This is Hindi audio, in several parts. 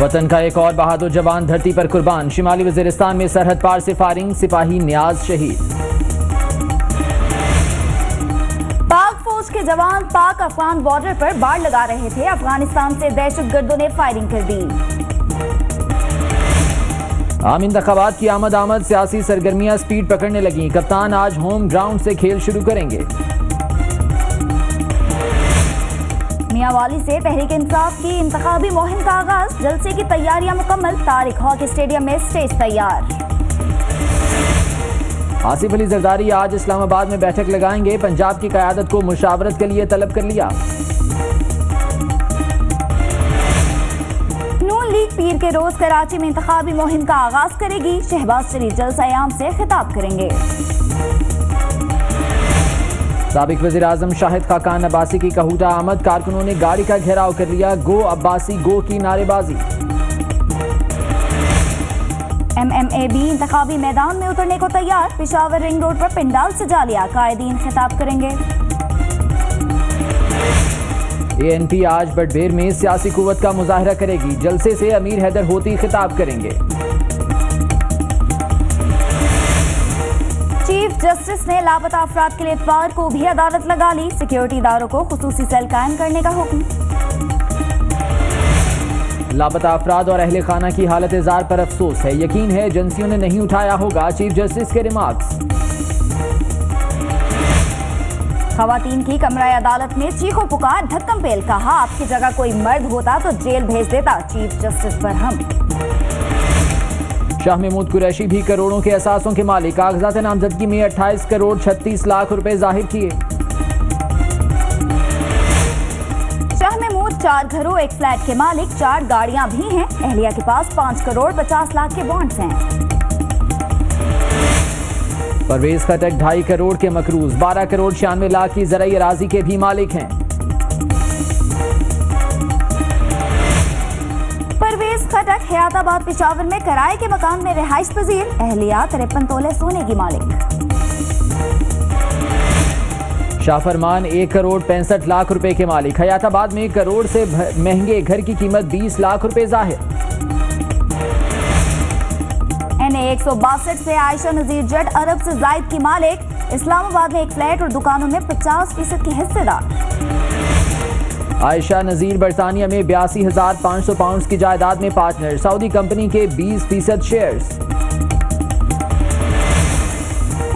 वतन का एक और बहादुर जवान धरती पर कुर्बान। शिमाली वजीरिस्तान में सरहद पार से फायरिंग, सिपाही नियाज शहीद। पाक फौज के जवान पाक अफगान बॉर्डर पर बाड़ लगा रहे थे। अफगानिस्तान से दहशतगर्दों ने फायरिंग कर दी। आम इंतखाबात की आमद सियासी सरगर्मियां स्पीड पकड़ने लगी। कप्तान आज होम ग्राउंड से खेल शुरू करेंगे। मियांवाली से तहरीक इंसाफ की इंतखाबी मुहिम का आगाज, जलसे की तैयारियां मुकम्मल। तारिक हॉकी स्टेडियम में स्टेज तैयार। आसिफ अली जरदारी आज इस्लामाबाद में बैठक लगाएंगे। पंजाब की क़यादत को मुशावरत के लिए तलब कर लिया। नून लीग पीर के रोज कराची में इंतखाबी मुहिम का आगाज करेगी। शहबाज शरीफ जलसा-ए-आम से खिताब करेंगे। साबिक वज़ीर आज़म शाहिद खाकान अब्बासी की कहूटा आमद, कारकुनों ने गाड़ी का घेराव कर लिया। गो अब्बासी गो की नारेबाजी। MMA भी इंतखाबी मैदान में उतरने को तैयार। पेशावर रिंग रोड पर पिंडाल सजा लिया। कायदीन खिताब करेंगे। ANP आज बटबेर में सियासी कुव्वत का मुजाहरा करेगी। जलसे से अमीर हैदर होती खिताब करेंगे। चीफ जस्टिस ने लापता अफराद के लिए इतवार को भी अदालत लगा ली। सिक्योरिटी इदारों को खुसूसी सेल कायम करने का हुक्म। लापता अफराद और अहले खाना की हालत जार पर अफसोस है। यकीन है एजेंसियों ने नहीं उठाया होगा। चीफ जस्टिस के रिमार्क्स। खवातीन की कमरा अदालत में चीखो पुकार, धक्कम पेल। कहा आपकी जगह कोई मर्द होता तो जेल भेज देता। चीफ जस्टिस पर हम। शाह महमूद कुरैशी भी करोड़ों के एहसासों के मालिक। कागजात नामजदगी में 28 करोड़ 36 लाख रुपए जाहिर किए। शाह महमूद 4 घरों 1 फ्लैट के मालिक। 4 गाड़ियां भी हैं। अहलिया के पास 5 करोड़ 50 लाख के बॉन्ड्स हैं। परवेज खटक 2.5 करोड़ के मकरूज। 12 करोड़ 96 लाख की ज़राई अराजी के भी मालिक हैं। परवेज खटक हयाताबाद पेशावर में किराए के मकान में रिहाइश पजीर। अहलिया 53 तोले सोने की मालिक। शाह फरमान 1 करोड़ 65 लाख रुपए के मालिक। हयाताबाद में 1 करोड़ से महंगे घर की कीमत 20 लाख रुपए जाहिर। NA 162 से आयशा नजीर जट अरब से जायद की मालिक। इस्लामाबाद में 1 फ्लैट और दुकानों में 50% की हिस्सेदार। आयशा नजीर बरतानिया में 82,500 पाउंड की जायदाद में पार्टनर। सऊदी कंपनी के 20% शेयर्स।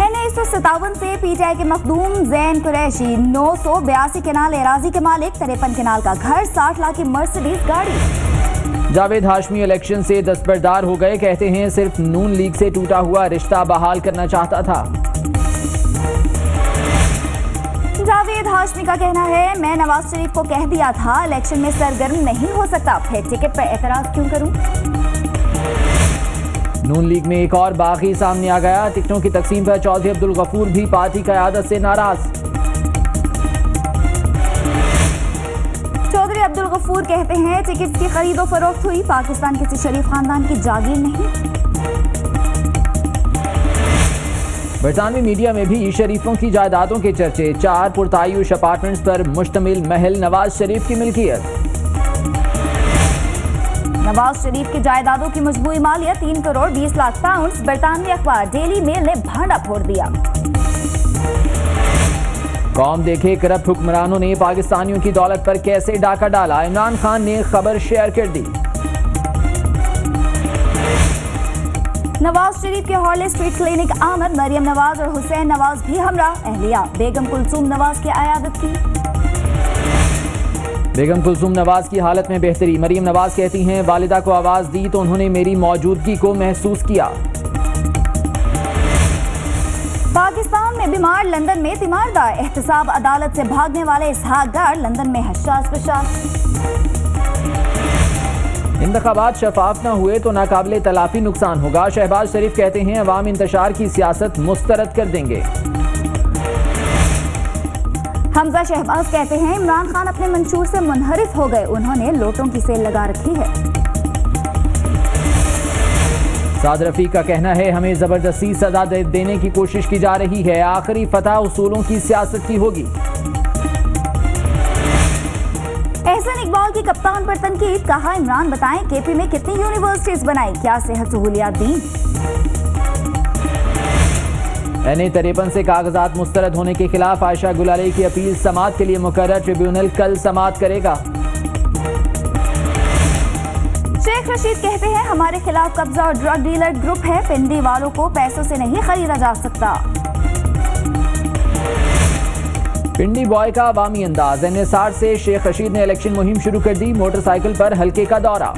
NA 157 से PTI के मखदूम जैन कुरैशी 982 केनाल एराजी के मालिक। 53 केनाल का घर, 60 लाख की मर्सिडीज गाड़ी। जावेद हाशमी इलेक्शन से दस्तबरदार हो गए। कहते हैं सिर्फ नून लीग से टूटा हुआ रिश्ता बहाल करना चाहता था। जावेद हाशमी का कहना है मैं नवाज शरीफ को कह दिया था इलेक्शन में सरगर्म नहीं हो सकता, फिर टिकट पर एतराज क्यों करूं। नून लीग में एक और बागी सामने आ गया। टिकटों की तकसीम पर चौधरी अब्दुल गफूर भी पार्टी क़यादत से नाराज। चौधरी अब्दुल गफूर कहते हैं टिकट की खरीदो फरोख्त हुई। पाकिस्तान किसी शरीफ खानदान की जागीर नहीं। बरतानवी मीडिया में भी शरीफों की जायदादों के चर्चे। 4 पुरतायुश अपार्टमेंट्स पर मुश्तमिल महल नवाज शरीफ की मिल्कियत। नवाज शरीफ की जायदादों की मजबूरी मालियत 3 करोड़ 20 लाख पाउंड। बरतानवी अखबार डेली मेल ने भांडा फोड़ दिया। कौम देखे करप्ट हुक्मरानों ने पाकिस्तानियों की दौलत पर कैसे डाका डाला। इमरान खान ने खबर शेयर कर दी। नवाज शरीफ के हॉले स्ट्रीट क्लिनिक आमद। मरियम नवाज और हुसैन नवाज भी हमरा। अहलिया बेगम कुलसूम नवाज की आयादत की। बेगम कुलसूम नवाज की हालत में बेहतरी। मरियम नवाज कहती हैं वालिदा को आवाज दी तो उन्होंने मेरी मौजूदगी को महसूस किया। पाकिस्तान में बीमार, लंदन में तीमारदार। एहतसाब अदालत से भागने वाले इसहाक डार, लंदन में हशाश प्रशास। इंतखाबात शफाफ न हुए तो नाकाबिले तलाफी नुकसान होगा। शहबाज शरीफ कहते हैं अवाम इंतशार की सियासत मुस्तरद कर देंगे। हमजा शहबाज कहते हैं इमरान खान अपने मंशूर से मुनहरिफ हो गए। उन्होंने लोटों की सेल लगा रखी है। साद रफी का कहना है हमें जबरदस्ती सजा देने की कोशिश की जा रही है। आखिरी फतह उसूलों की सियासत की होगी। एहसन इकबाल की कप्तान पर तनकीद, कहा इमरान बताएं केपी में कितनी यूनिवर्सिटीज बनाई, क्या सेहत सहूलियात दी। NA-53 से कागजात मुस्तरद होने के खिलाफ आयशा गुलारी की अपील समाअत के लिए मुकर्रर, ट्रिब्यूनल कल समाअत करेगा। शेख रशीद कहते हैं हमारे खिलाफ कब्जा और ड्रग डीलर ग्रुप है, पिंडी वालों को पैसों से नहीं खरीदा जा सकता। पिंडी बॉय का अवामी अंदाज, NA-60 से शेख रशीद ने इलेक्शन मुहिम शुरू कर दी, मोटरसाइकिल पर हल्के का दौरा।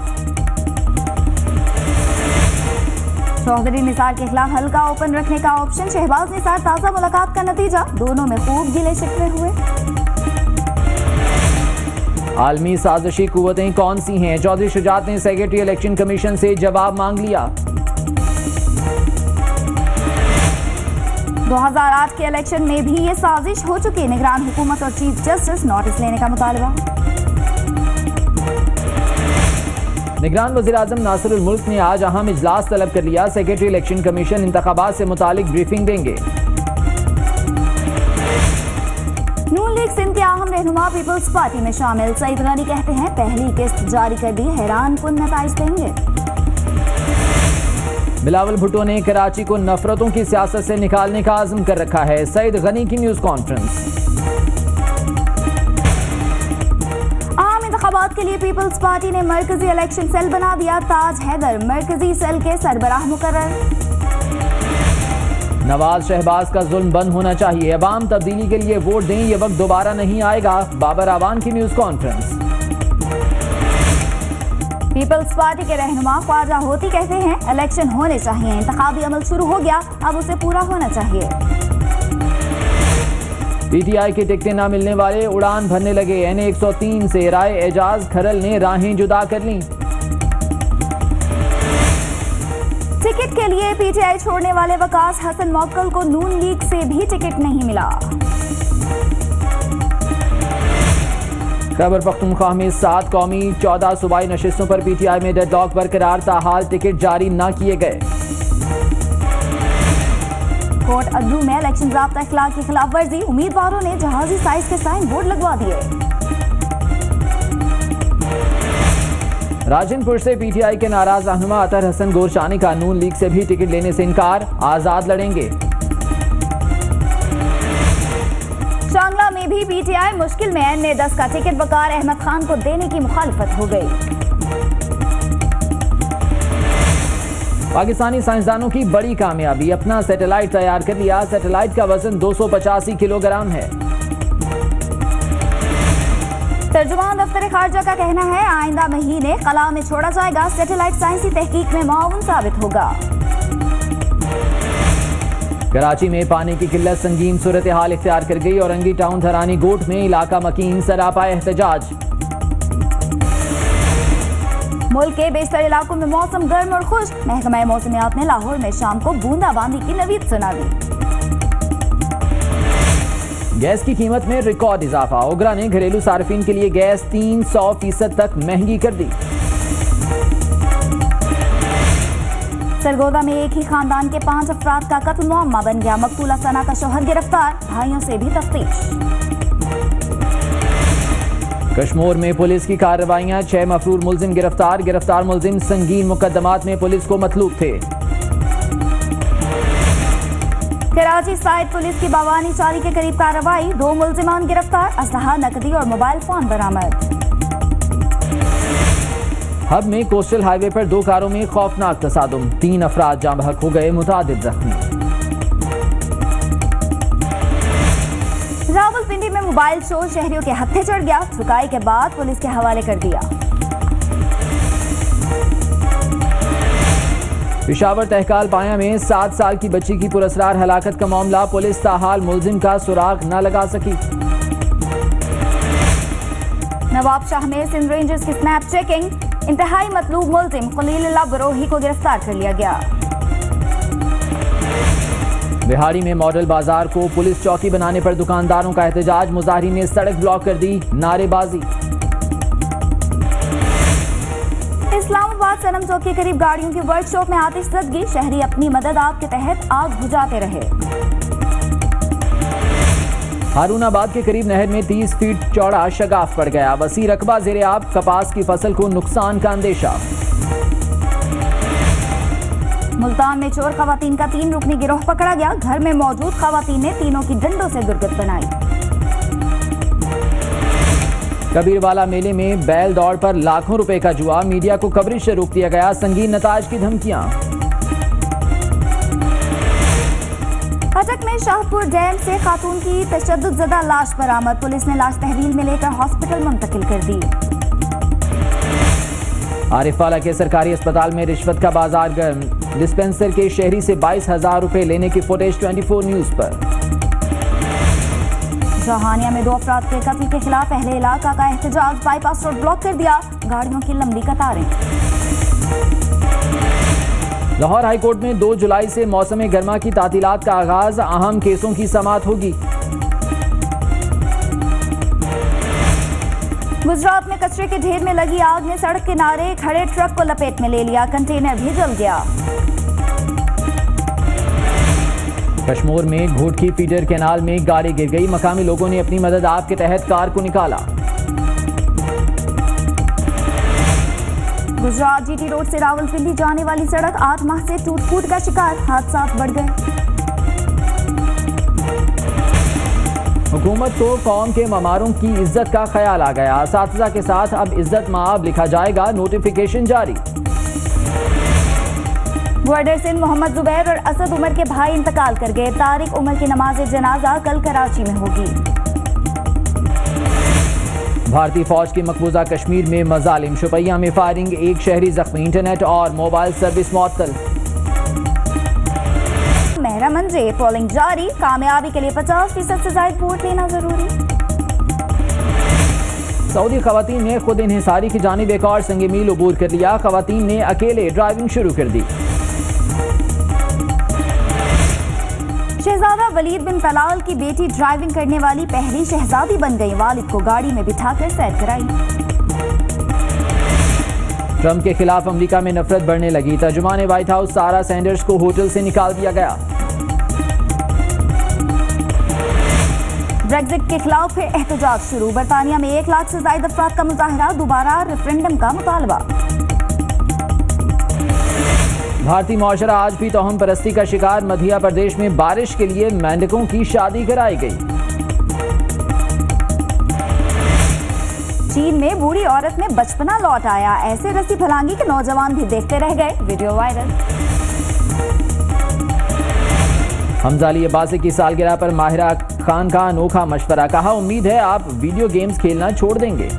चौधरी निसार के खिलाफ हल्का ओपन रखने का ऑप्शन, शहबाज निसार ताजा मुलाकात का नतीजा, दोनों में खूब गिले शिकवे हुए। आलमी साजिशी कुव्वतें कौन सी हैं, चौधरी शुजात ने सेक्रेटरी इलेक्शन कमीशन से जवाब मांग लिया। 2008 के इलेक्शन में भी ये साजिश हो चुकी, निगरान हुकूमत और चीफ जस्टिस नोटिस लेने का मुतालबा। निगरान वज़ीर-ए-आज़म नासिरुल मुल्क ने आज अहम इजलास तलब कर लिया, सेक्रेटरी इलेक्शन कमीशन इंतखाबात से मुतालिक ब्रीफिंग देंगे। नून लीग सिंध के अहम रहनुमा पीपल्स पार्टी में शामिल, सईद गनी कहते हैं पहली किस्त जारी कर दी, हैरान कुन नताइज देंगे। बिलावल भुट्टो ने कराची को नफरतों की सियासत से निकालने का आज़म कर रखा है, सईद गनी की न्यूज कॉन्फ्रेंस। आम इंतखाबात के लिए पीपल्स पार्टी ने मरकजी इलेक्शन सेल बना दिया, ताज हैदर मरकजी सेल के सरबराह मुकर्रर। नवाज शहबाज का जुल्म बंद होना चाहिए, अवाम तब्दीली के लिए वोट दें, ये वक्त दोबारा नहीं आएगा, बाबर आवान की न्यूज कॉन्फ्रेंस। पीपल्स पार्टी के रहनुमा ख्वाजा होती कहते हैं इलेक्शन होने चाहिए, इंतखाबी अमल शुरू हो गया, अब उसे पूरा होना चाहिए। PTI की टिकटें न मिलने वाले उड़ान भरने लगे, NA-103 से राय एजाज खरल ने राहें जुदा कर लीं। टिकट के लिए PTI छोड़ने वाले वकास हसन मौक्कल को नून लीग से भी टिकट नहीं मिला। खैबर पख्तूनख्वा में 7 कौमी 14 सूबाई नशिस्तों पर PTI में डेडलॉक बरकरार, ताहाल टिकट जारी न किए गए। कोर्ट अदलू में इलेक्शन ज़ाब्ता इखलाक की खिलाफ वर्जी, उम्मीदवारों ने जहाजी साइज के साइन बोर्ड लगवा दिए। राजनपुर से PTI के नाराज रहनुमा अतर हसन गोरशानी का नून लीग से भी टिकट लेने से इनकार, आजाद लड़ेंगे। शांगला में भी PTI मुश्किल में, NA-10 का टिकट वकार अहमद खान को देने की मुखालफत हो गई। पाकिस्तानी साइंसदानों की बड़ी कामयाबी, अपना सैटेलाइट तैयार कर लिया, सैटेलाइट का वजन 285 किलोग्राम है। तर्जुमान दफ्तर खारजा का कहना है आइंदा महीने कला में छोड़ा जाएगा, सैटेलाइट साइंसी तहकीक में मुआवन साबित होगा। कराची में पानी की किल्लत संगीन सूरत हाल इख्तियार कर गई, औरंगी टाउन धरानी गोट में इलाका मकीन सरापा एहतजाज। मुल्क के बेशतर इलाकों में मौसम गर्म और खुश्क, महकमा मौसमियात ने लाहौर में शाम को बूंदाबांदी की नवीद सुना दी। गैस की कीमत में रिकॉर्ड इजाफा, ओगरा ने घरेलू सार्फिन के लिए गैस 300% तक महंगी कर दी। सरगोदा में एक ही खानदान के 5 अफराद का कत्ल मुअम्मा बन गया, मकतूला सना का शौहर गिरफ्तार, भाइयों से भी तफ्तीश। कश्मीर में पुलिस की कार्रवाइयां, 6 मफरूर मुलजिम गिरफ्तार, गिरफ्तार मुलजिम संगीन मुकदमात में पुलिस को मतलूब थे। कराची साइड पुलिस की बावानी चाली के करीब कार्रवाई, 2 मुलजिमान गिरफ्तार, असलहा नकदी और मोबाइल फोन बरामद। हब में कोस्टल हाईवे पर 2 कारों में खौफनाक तसादुम, 3 अफराद जाँ बहक हो गए, मुतादिद जख्मी। रावलपिंडी में मोबाइल चोर शहरियों के हत्थे चढ़ गया, छुकाई के बाद पुलिस के हवाले कर दिया। पेशावर तहकाल पाया में 7 साल की बच्ची की पुरअसरार हलाकत का मामला, पुलिस ताहाल मुलजिम का सुराग न लगा सकी। नवाब शाह में सिंध रेंजर्स की स्नैप चेकिंग, इंतहाई मतलूब मुलजिम खलीलुल्लाह बरोही को गिरफ्तार कर लिया गया। बिहाड़ी में मॉडल बाजार को पुलिस चौकी बनाने पर दुकानदारों का एहतजाज, मुजाहिरीन ने सड़क ब्लॉक कर दी, नारेबाजी। इस्लामाबाद सनम चौक के करीब गाड़ियों की वर्कशॉप में आतिशज़दगी, शहरी अपनी मदद आप के तहत आग बुझाते रहे। हारूनाबाद के करीब नहर में 30 फीट चौड़ा शगाफ पड़ गया। वसी रकबा ज़ेरे आब, कपास की फसल को नुकसान का अंदेशा। मुल्तान में चोर खवातीन का 3 रुकनी गिरोह पकड़ा गया। घर में मौजूद खवातीन ने तीनों की डंडों से दुर्गत बनाई। कबीरवाला मेले में बैल दौड़ पर लाखों रुपए का जुआ, मीडिया को कवरेज से रोक दिया गया। संगीन नताज की धमकियां। कटक में शाहपुर डैम से खातून की तशद्दुदज़दा लाश बरामद। पुलिस ने लाश तहवील में लेकर हॉस्पिटल मुंतकिल कर दी। आरिफवाला के सरकारी अस्पताल में रिश्वत का बाजार गर्म। डिस्पेंसर के शहरी से 22,000 रुपए लेने की फुटेज 24 न्यूज पर। जहानिया में 2 अफराद के कत्ल के खिलाफ अहले इलाका का एहतजाज। बाईपास रोड ब्लॉक कर दिया, गाड़ियों की लंबी कतारें। लाहौर हाईकोर्ट में 2 जुलाई से मौसम गर्मा की तातीलात का आगाज। अहम केसों की समाअत होगी। गुजरात में कचरे के ढेर में लगी आग ने सड़क किनारे खड़े ट्रक को लपेट में ले लिया। कंटेनर भी जल गया। कश्मीर में घोटकी फीडर कैनाल में गाड़ी गिर गई। मकामी लोगों ने अपनी मदद आप के तहत कार को निकाला। गुजरात जीटी रोड से रावलपिंडी जाने वाली सड़क 8 माह से टूट-फूट का शिकार। हादसात बढ़ गए। हुकूमत को कौम के ममारों की इज्जत का ख्याल आ गया। असातिज़ा के साथ अब इज्जत माब लिखा जाएगा। नोटिफिकेशन जारी। ग्वाडर सिंध मोहम्मद जुबैर और असद उमर के भाई इंतकाल कर गए। तारिक उमर की नमाज जनाजा कल कराची में होगी। भारतीय फौज की मकबूजा कश्मीर में मजालिम। शुपैया में फायरिंग, 1 शहरी जख्मी। इंटरनेट और मोबाइल सर्विस मुअत्तल। मेहरामंजे पोलिंग जारी। कामयाबी के लिए 50% से ज्यादा वोट लेना जरूरी। सऊदी खवातीन ने खुद इन्हिसारी की जानिब एक और संग मील अबूर कर लिया। खवातीन ने अकेले ड्राइविंग शुरू कर दी। शहजादा वलीद बिन तलाल की बेटी ड्राइविंग करने वाली पहली शहजादी बन गई। वालिद को गाड़ी में बिठाकर सैर कराई। ट्रंप के खिलाफ अमेरिका में नफरत बढ़ने लगी। तर्जुमान व्हाइट हाउस सारा सैंडर्स को होटल से निकाल दिया गया। ब्रेक्जिट के खिलाफ फिर एहतजाज शुरू। बरतानिया में 1 लाख से ज्यादा अफराद का मुजाहरा। दोबारा रेफरेंडम का मुतालबा। भारतीय मुआशरा आज भी तोहम परस्ती का शिकार। मध्य प्रदेश में बारिश के लिए मेंढकों की शादी कराई गई। चीन में बूढ़ी औरत में बचपना लौट आया। ऐसे रस्सी फलांगी के नौजवान भी देखते रह गए। Video viral. हमजा अली अब्बासी की सालगिरह पर माहिरा खान का अनोखा मशवरा। कहा, उम्मीद है आप वीडियो गेम्स खेलना छोड़ देंगे।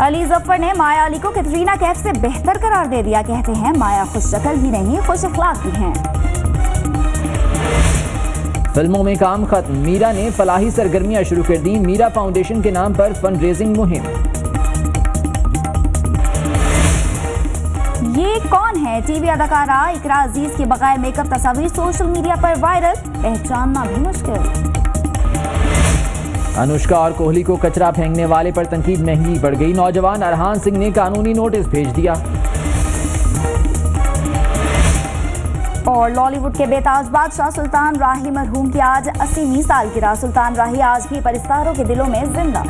अली जफर ने माया अली को कैटरीना कैफ से बेहतर करार दे दिया। कहते हैं माया खुश शक्ल ही नहीं, खुश अखलाक भी हैं। फिल्मों में काम खत्म। मीरा ने फलाही सरगर्मियां शुरू कर दी। मीरा फाउंडेशन के नाम पर फंड रेजिंग मुहिम। ये कौन है? टीवी अदाकारा इकरा अजीज की बगैर मेकअप तस्वीर सोशल मीडिया पर वायरल। पहचानना भी मुश्किल। अनुष्का और कोहली को कचरा फेंकने वाले पर तनकीद महंगी बढ़ गई। नौजवान अरहान सिंह ने कानूनी नोटिस भेज दिया। और लॉलीवुड के बेताज बादशाह सुल्तान राही मरहूम की आज 80वीं सालगिरह। सुल्तान राही आज भी परिस्तारों के दिलों में जिंदा।